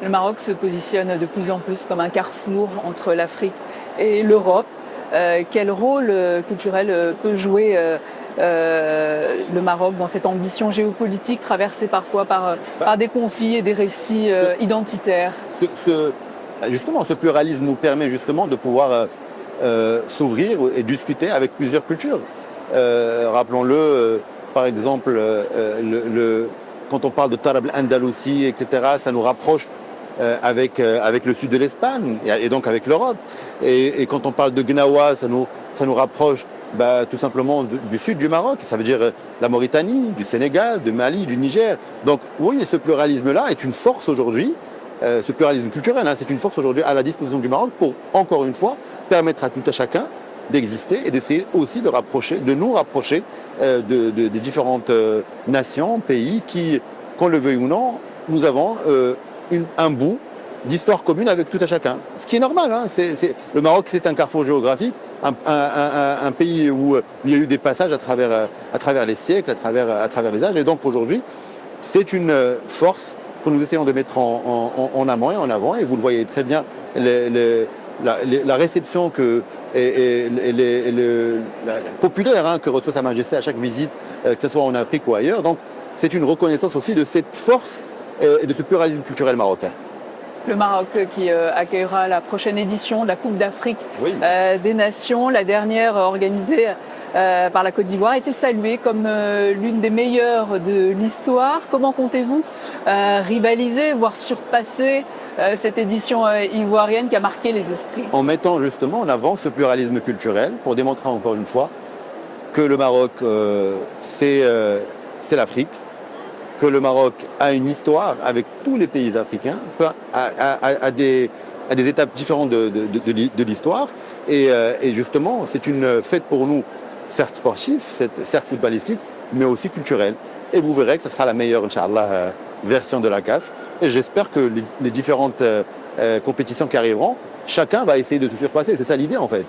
Le Maroc se positionne de plus en plus comme un carrefour entre l'Afrique et l'Europe. Quel rôle culturel peut jouer le Maroc dans cette ambition géopolitique traversée parfois par des conflits et des récits identitaires? ce, ce- Justement, ce pluralisme nous permet justement de pouvoir s'ouvrir et discuter avec plusieurs cultures. Rappelons-le, par exemple, quand on parle de Tarab al-Andalousie, etc., ça nous rapproche avec le sud de l'Espagne et donc avec l'Europe. Et quand on parle de Gnawa, ça nous rapproche tout simplement du sud du Maroc, ça veut dire la Mauritanie, du Sénégal, du Mali, du Niger. Donc oui, ce pluralisme-là est une force aujourd'hui, ce pluralisme culturel, c'est une force aujourd'hui à la disposition du Maroc pour, encore une fois, permettre à tout à chacun d'exister et d'essayer aussi de nous rapprocher des différentes nations, pays qui, qu'on le veuille ou non, nous avons un bout d'histoire commune avec tout à chacun. Ce qui est normal. Le Maroc, c'est un carrefour géographique, un pays où il y a eu des passages à travers les siècles, à travers les âges. Et donc aujourd'hui, c'est une force que nous essayons de mettre en amont et en avant. Et vous le voyez très bien, la réception populaire que reçoit Sa Majesté à chaque visite, que ce soit en Afrique ou ailleurs. Donc c'est une reconnaissance aussi de cette force et de ce pluralisme culturel marocain. Le Maroc qui accueillera la prochaine édition de la Coupe d'Afrique Oui. des Nations, la dernière organisée par la Côte d'Ivoire, a été saluée comme l'une des meilleures de l'histoire. Comment comptez-vous rivaliser, voire surpasser cette édition ivoirienne qui a marqué les esprits? En mettant justement en avant ce pluralisme culturel pour démontrer encore une fois que le Maroc, c'est l'Afrique, que le Maroc a une histoire avec tous les pays africains, à des étapes différentes de l'histoire. Et justement, c'est une fête pour nous, certes sportive, certes footballistique, mais aussi culturelle. Et vous verrez que ce sera la meilleure, Inch'Allah, version de la CAF. Et j'espère que les différentes compétitions qui arriveront, chacun va essayer de se surpasser. C'est ça l'idée en fait.